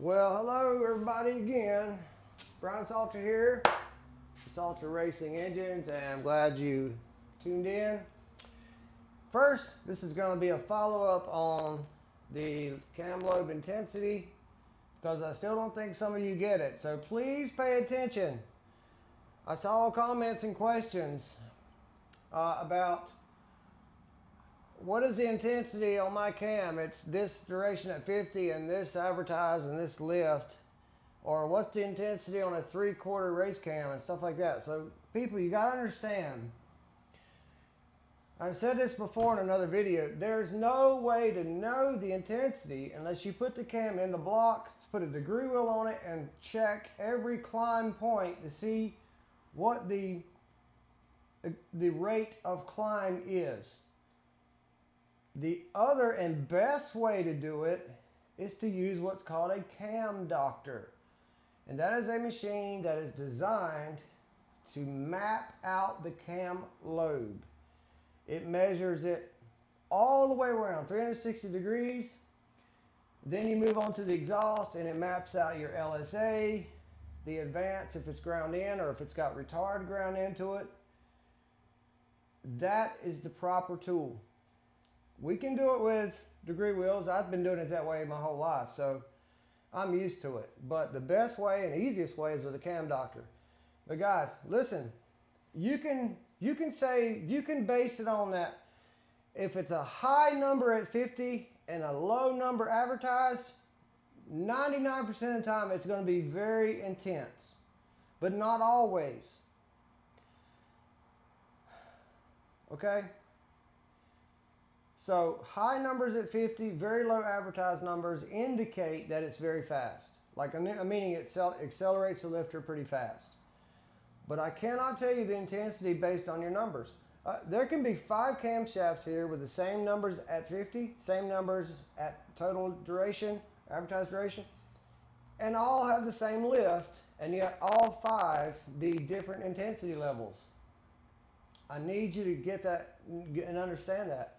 Well, hello everybody again. Brian Salter here, Salter Racing Engines, and I'm glad you tuned in. First, this is going to be a follow-up on the cam lobe intensity because I still don't think some of you get it. So please pay attention. I saw comments and questions about what is the intensity on my cam. It's this duration at 50 and this advertised and this lift. Or what's the intensity on a 3/4 race cam and stuff like that. So people, you got to understand. I've said this before in another video. There's no way to know the intensity unless you put the cam in the block, put a degree wheel on it, and check every climb point to see what the rate of climb is. The other and best way to do it is to use what's called a cam doctor. And that is a machine that is designed to map out the cam lobe. It measures it all the way around, 360 degrees. Then you move on to the exhaust and it maps out your LSA, the advance if it's ground in or if it's got retard ground into it. That is the proper tool. We can do it with degree wheels. I've been doing it that way my whole life, so I'm used to it. But the best way and easiest way is with a cam doctor. But guys, listen, you can base it on that. If it's a high number at 50 and a low number advertised, 99% of the time it's going to be very intense, but not always. Okay? So high numbers at 50, very low advertised numbers indicate that it's very fast. Like meaning it accelerates the lifter pretty fast. But I cannot tell you the intensity based on your numbers. There can be 5 camshafts here with the same numbers at 50, same numbers at total duration, advertised duration, and all have the same lift, and yet all 5 be different intensity levels. I need you to get that and understand that.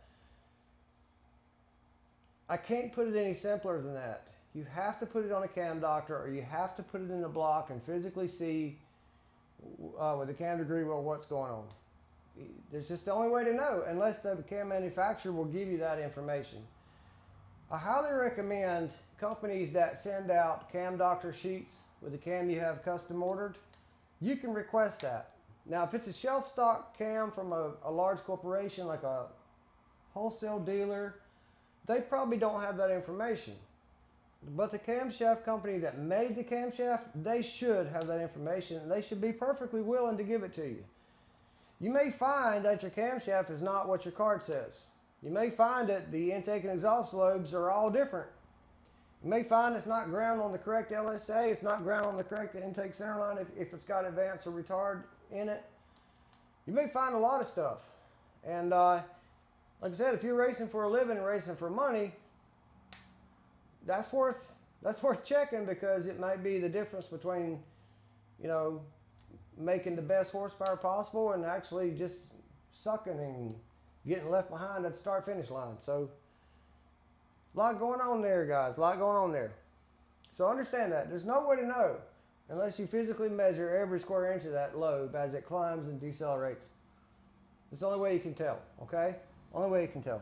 I can't put it any simpler than that. You have to put it on a cam doctor, or you have to put it in the block and physically see with the cam degree wheel what's going on. There's just the only way to know, unless the cam manufacturer will give you that information. I highly recommend companies that send out cam doctor sheets with the cam you have custom ordered. You can request that. Now, if it's a shelf stock cam from a large corporation like a wholesale dealer, they probably don't have that information. But the camshaft company that made the camshaft, they should have that information, and they should be perfectly willing to give it to you. You may find that your camshaft is not what your card says. You may find that the intake and exhaust lobes are all different. You may find it's not ground on the correct LSA, it's not ground on the correct intake center line if it's got advance or retard in it. You may find a lot of stuff. And like I said, if you're racing for a living and racing for money, that's worth checking, because it might be the difference between, you know, making the best horsepower possible and actually just sucking and getting left behind at the start finish line. So a lot going on there, guys, a lot going on there. So understand that there's no way to know unless you physically measure every square inch of that lobe as it climbs and decelerates. It's the only way you can tell, okay? Only way you can tell.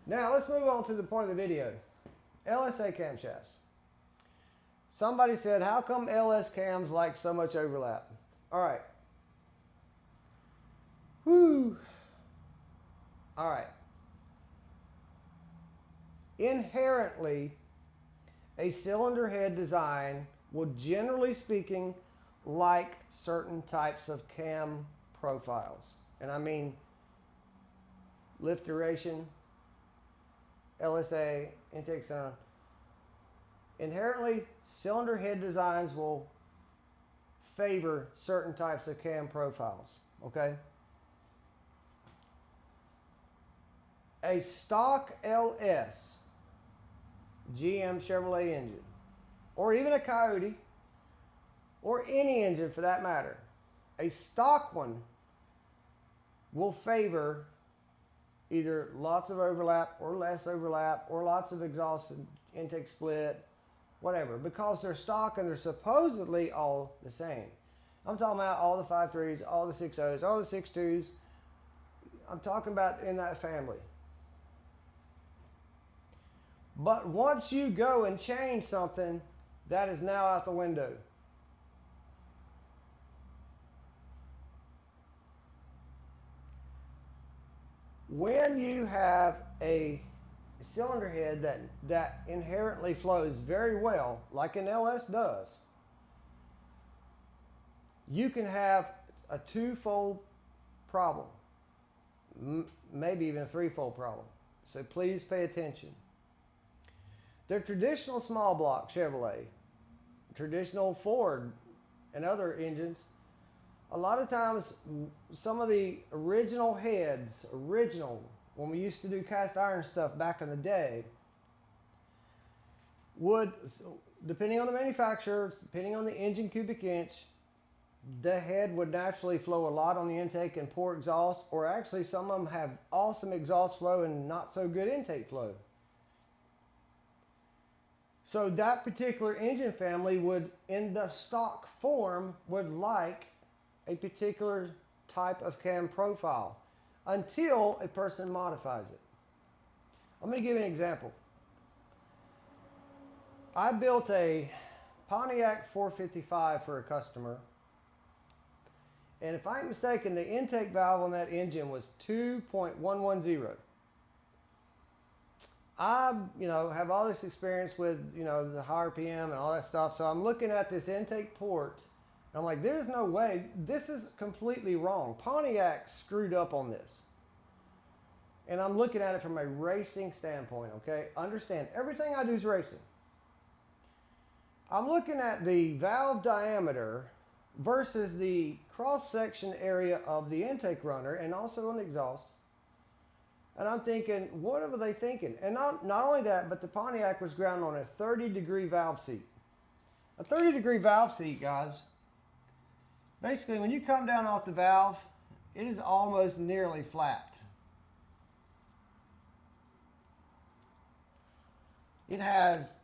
Now let's move on to the point of the video. LSA camshafts. Somebody said, how come LS cams like so much overlap? All right. Whew. All right. Inherently, a cylinder head design will, generally speaking, like certain types of cam profiles. And I mean lift duration, LSA, intake sound. Inherently, cylinder head designs will favor certain types of cam profiles, okay? A stock LS GM Chevrolet engine, or even a Coyote, or any engine for that matter, a stock one will favor either lots of overlap or less overlap, or lots of exhaust and intake split, whatever, because they're stock and they're supposedly all the same. I'm talking about all the 5.3s, all the 6.0s, all the 6.2s. I'm talking about in that family. But once you go and change something, that is now out the window. When you have a cylinder head that inherently flows very well, like an LS does, you can have a twofold problem, maybe even a threefold problem. So please pay attention. They're traditional small block Chevrolet, traditional Ford and other engines. A lot of times, some of the original heads, when we used to do cast iron stuff back in the day, would, depending on the manufacturer, depending on the engine cubic inch, the head would naturally flow a lot on the intake and poor exhaust, or actually some of them have awesome exhaust flow and not so good intake flow. So that particular engine family would, in the stock form, would like a particular type of cam profile until a person modifies it. I'm going to give you an example. I built a Pontiac 455 for a customer, and if I'm mistaken, the intake valve on that engine was 2.110. I, have all this experience with, the high RPM and all that stuff, so I'm looking at this intake port. I'm like, there's no way, this is completely wrong. Pontiac screwed up on this. And I'm looking at it from a racing standpoint, okay? Understand, everything I do is racing. I'm looking at the valve diameter versus the cross-section area of the intake runner and also on the exhaust. And I'm thinking, what were they thinking? And not only that, but the Pontiac was ground on a 30-degree valve seat. A 30-degree valve seat, guys, basically, when you come down off the valve, it is almost nearly flat. It has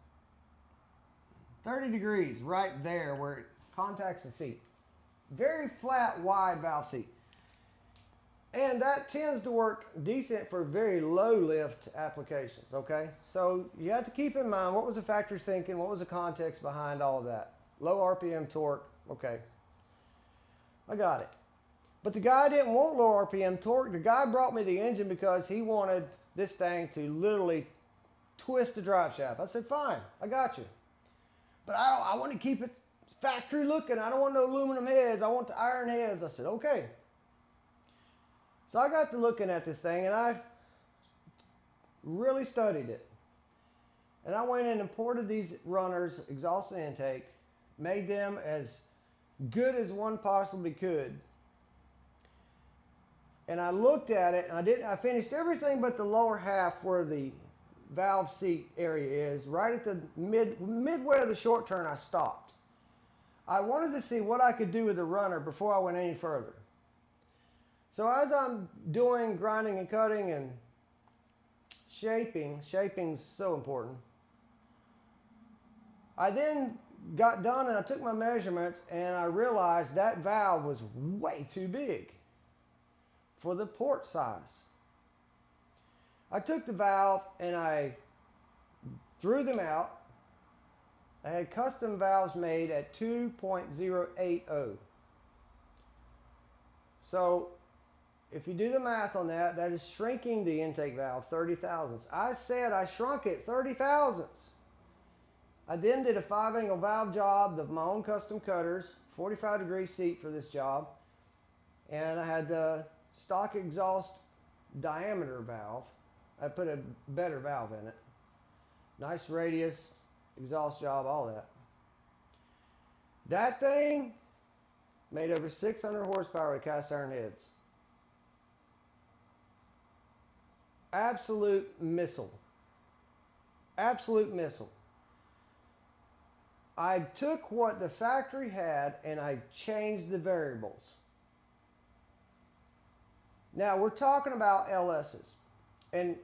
30 degrees right there where it contacts the seat. Very flat, wide valve seat. And that tends to work decent for very low lift applications, okay? So you have to keep in mind, what was the factory thinking? What was the context behind all of that? Low RPM torque, okay. I got it. But the guy didn't want low RPM torque. The guy brought me the engine because he wanted this thing to literally twist the drive shaft. I said, fine, I got you. But I want to keep it factory looking. I don't want no aluminum heads. I want the iron heads. I said, okay. So I got to looking at this thing and I really studied it. And I went and imported these runners, exhaust and intake, made them as good as one possibly could. And I looked at it and I finished everything but the lower half where the valve seat area is. Right at the midway of the short turn, I stopped. I wanted to see what I could do with the runner before I went any further. So as I'm doing grinding and cutting and shaping's so important. I then got done and I took my measurements and I realized that valve was way too big for the port size. I took the valve and I threw them out. I had custom valves made at 2.080. So if you do the math on that, that is shrinking the intake valve 30 thousandths. I said I shrunk it 30 thousandths. I then did a 5-angle valve job of my own custom cutters, 45-degree seat for this job. And I had the stock exhaust diameter valve. I put a better valve in it. Nice radius, exhaust job, all that. That thing made over 600 horsepower with cast iron heads. Absolute missile. Absolute missile. I took what the factory had and I changed the variables. Now we're talking about LS's. And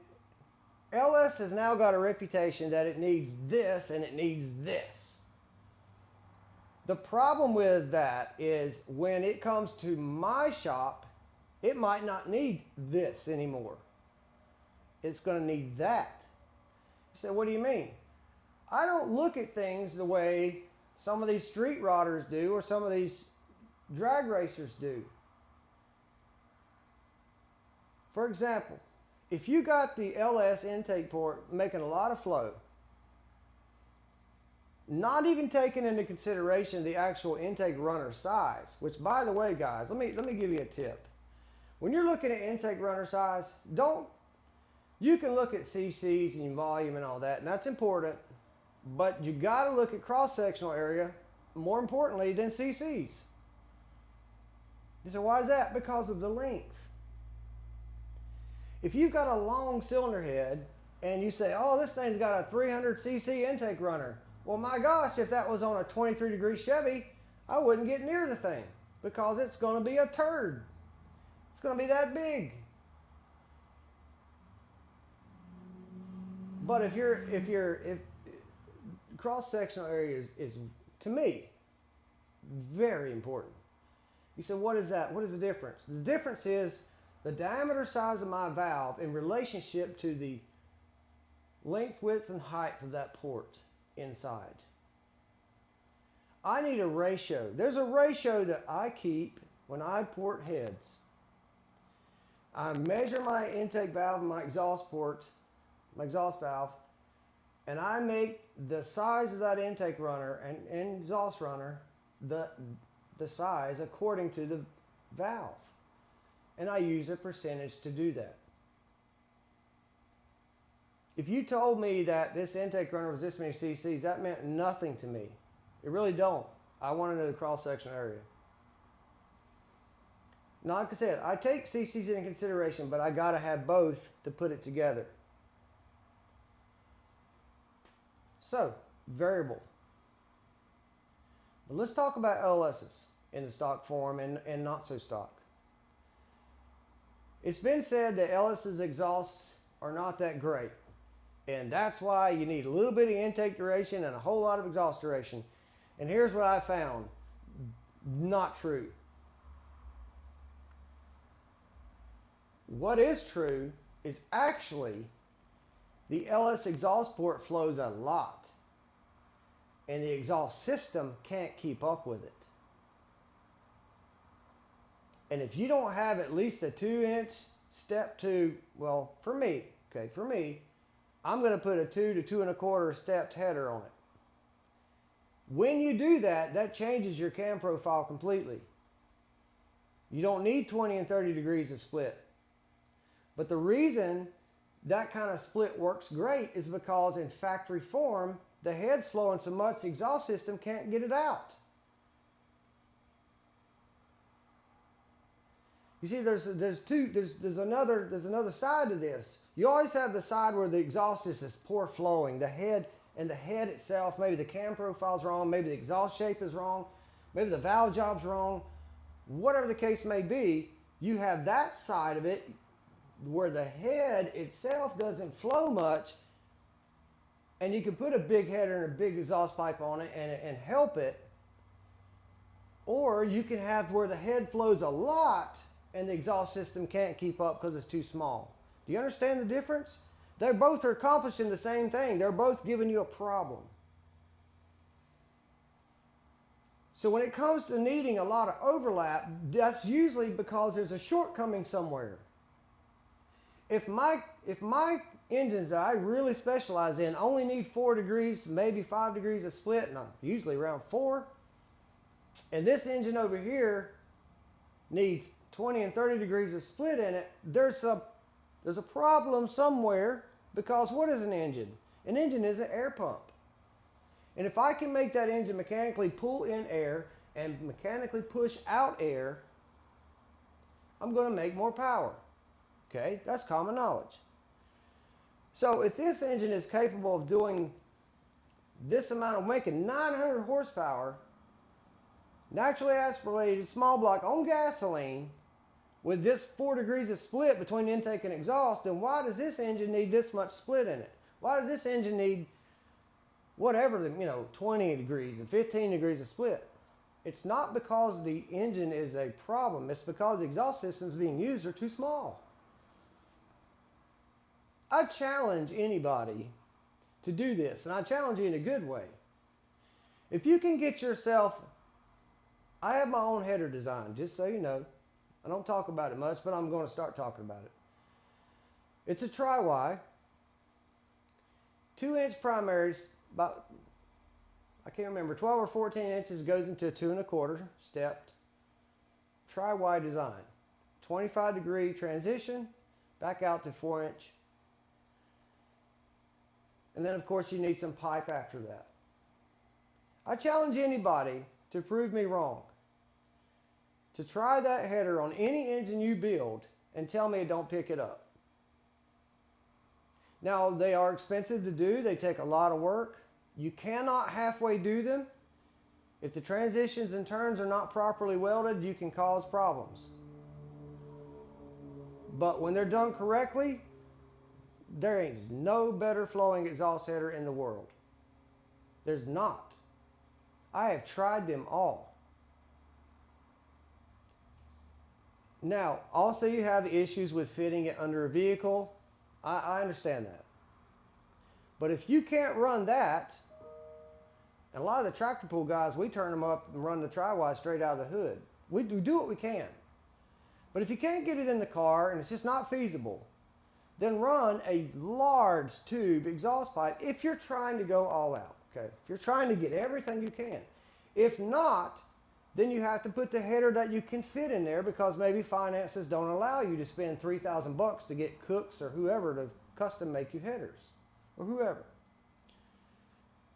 LS has now got a reputation that it needs this and it needs this. The problem with that is when it comes to my shop, it might not need this anymore. It's going to need that. You say, what do you mean? I don't look at things the way some of these street rodders do or some of these drag racers do. For example, if you got the LS intake port making a lot of flow, not even taking into consideration the actual intake runner size, which by the way, guys, let me give you a tip. When you're looking at intake runner size, you can look at CCs and volume and all that, and that's important, but you got to look at cross-sectional area more importantly than CCs. So why is that? Because of the length. If you've got a long cylinder head and you say, oh, this thing's got a 300 cc intake runner. Well, my gosh, if that was on a 23-degree Chevy, I wouldn't get near the thing because it's going to be a turd. It's going to be that big. But if cross-sectional area is, to me, very important. You said, what is that? What is the difference? The difference is the diameter size of my valve in relationship to the length, width, and height of that port inside. I need a ratio. There's a ratio that I keep when I port heads. I measure my intake valve and my exhaust port, my exhaust valve, and I make the size of that intake runner and exhaust runner the size according to the valve. And I use a percentage to do that. If you told me that this intake runner was this many cc's, that meant nothing to me. It really don't. I want to know the cross-sectional area. Now, like I said, I take cc's into consideration, but I got to have both to put it together. So, variable. But let's talk about LS's in the stock form and not so stock. It's been said that LS's exhausts are not that great. And that's why you need a little bit of intake duration and a whole lot of exhaust duration. And here's what I found. Not true. What is true is actually the LS exhaust port flows a lot. And the exhaust system can't keep up with it. And if you don't have at least a 2-inch step 2, well, for me, I'm going to put a 2 to 2 1/4 stepped header on it. When you do that, that changes your cam profile completely. You don't need 20 and 30 degrees of split. But the reason that kind of split works great is because in factory form, the head's flowing so much the exhaust system can't get it out. You see, there's another side to this. You always have the side where the exhaust is this poor flowing. The head itself, maybe the cam profile's wrong, maybe the exhaust shape is wrong, maybe the valve job's wrong. Whatever the case may be, you have that side of it where the head itself doesn't flow much, and you can put a big header and a big exhaust pipe on it and help it. Or you can have where the head flows a lot and the exhaust system can't keep up because it's too small. Do you understand the difference? They both are accomplishing the same thing. They're both giving you a problem. So when it comes to needing a lot of overlap, that's usually because there's a shortcoming somewhere. If my engines that I really specialize in only need 4 degrees, maybe 5 degrees of split, and I'm usually around 4, and this engine over here needs 20 and 30 degrees of split in it, there's a problem somewhere, because what is an engine? An engine is an air pump. And if I can make that engine mechanically pull in air and mechanically push out air, I'm going to make more power. Okay, that's common knowledge. So if this engine is capable of doing this amount of making 900 horsepower, naturally aspirated small block on gasoline, with this 4 degrees of split between intake and exhaust, then why does this engine need this much split in it? Why does this engine need whatever, 20 degrees and 15 degrees of split? It's not because the engine is a problem. It's because the exhaust systems being used are too small. I challenge anybody to do this, and I challenge you in a good way. If you can get yourself, I have my own header design, just so you know. I don't talk about it much, but I'm going to start talking about it. It's a tri-Y, 2-inch primaries, about, I can't remember, 12 or 14 inches goes into a 2 1/4 stepped tri-Y design. 25-degree transition, back out to 4-inch. And then, of course, you need some pipe after that. I challenge anybody to prove me wrong. To try that header on any engine you build and tell me it don't pick it up. Now, they are expensive to do. They take a lot of work. You cannot halfway do them. If the transitions and turns are not properly welded, you can cause problems. But when they're done correctly, there ain't no better flowing exhaust header in the world. There's not. I have tried them all. Now, also you have issues with fitting it under a vehicle. I understand that. But if you can't run that, and a lot of the tractor pull guys, we turn them up and run the tri-Y straight out of the hood. We do what we can. But if you can't get it in the car and it's just not feasible, then run a large tube exhaust pipe if you're trying to go all out, okay? If you're trying to get everything you can. If not, then you have to put the header that you can fit in there because maybe finances don't allow you to spend $3,000 to get cooks or whoever to custom make you headers, or whoever.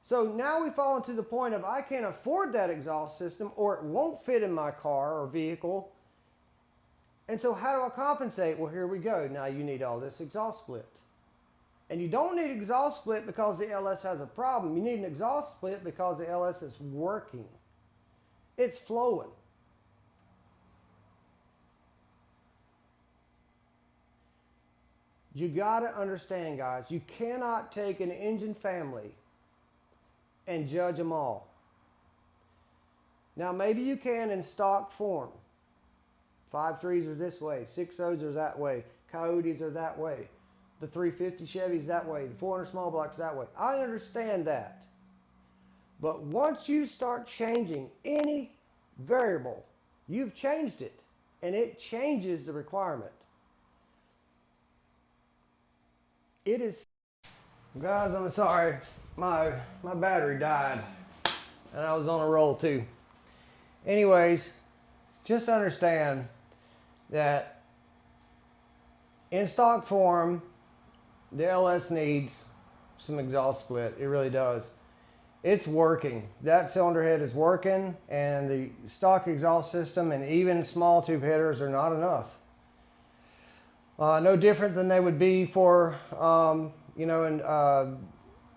So now we fall into the point of I can't afford that exhaust system or it won't fit in my car or vehicle. And so how do I compensate? Well, here we go. Now you need all this exhaust split. And you don't need exhaust split because the LS has a problem. You need an exhaust split because the LS is working. It's flowing. You got to understand, guys, you cannot take an engine family and judge them all. Now, maybe you can in stock form. 5.3s are this way, 6.0s are that way, Coyotes are that way, the 350 Chevys that way, the 400 small blocks that way. I understand that. But once you start changing any variable, you've changed it, and it changes the requirement. It is, guys, I'm sorry, my battery died, and I was on a roll too. Anyways, just understand that in stock form, the LS needs some exhaust split. It really does. It's working. That cylinder head is working, and the stock exhaust system and even small tube headers are not enough. No different than they would be for, in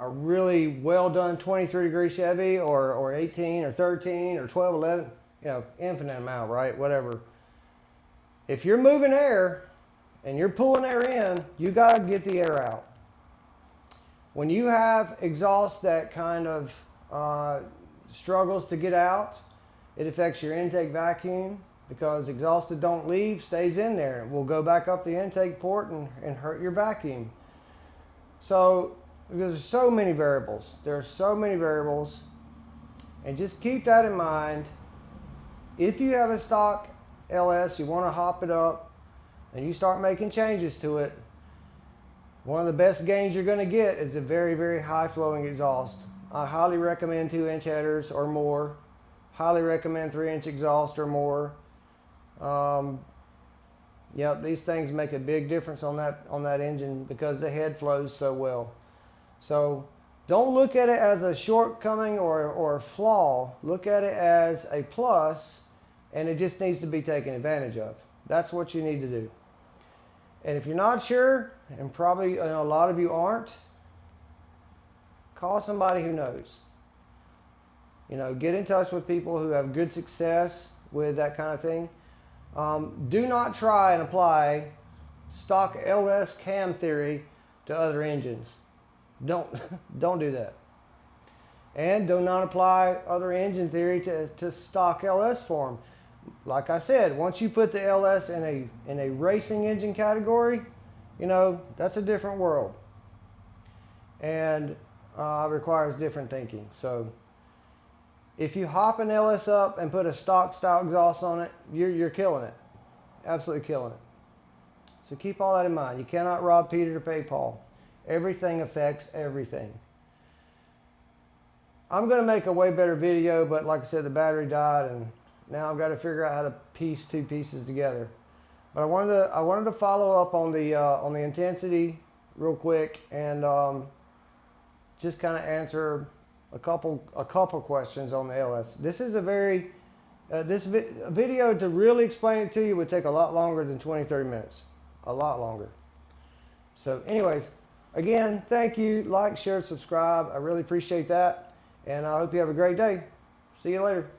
a really well done 23-degree Chevy or 18 or 13 or 12, 11, infinite amount, right? Whatever. If you're moving air and you're pulling air in, you got to get the air out. When you have exhaust that kind of struggles to get out, it affects your intake vacuum because exhaust that don't leave stays in there. It will go back up the intake port and hurt your vacuum. So there's so many variables. There are so many variables. And just keep that in mind. If you have a stock LS, you want to hop it up, and you start making changes to it, one of the best gains you're going to get is a very, very high flowing exhaust. I highly recommend 2-inch headers or more. Highly recommend 3-inch exhaust or more. These things make a big difference on that engine because the head flows so well. So don't look at it as a shortcoming or a flaw. Look at it as a plus, and it just needs to be taken advantage of. That's what you need to do. And if you're not sure, and probably a lot of you aren't, call somebody who knows. Get in touch with people who have good success with that kind of thing. Do not try and apply stock LS cam theory to other engines. Don't do that. And do not apply other engine theory to stock LS form. Like I said, once you put the LS in a racing engine category, you know, that's a different world. And requires different thinking. So if you hop an LS up and put a stock style exhaust on it, you're killing it. Absolutely killing it. So keep all that in mind. You cannot rob Peter to pay Paul. Everything affects everything. I'm going to make a way better video, but like I said, the battery died, and now I've got to figure out how to piece two pieces together. But I wanted to follow up on the intensity real quick, and just kind of answer a couple questions on the LS. This is a very video to really explain it to you would take a lot longer than 20-30 minutes, a lot longer. So anyways, again, thank you. Like, share, subscribe. I really appreciate that. And I hope you have a great day. See you later.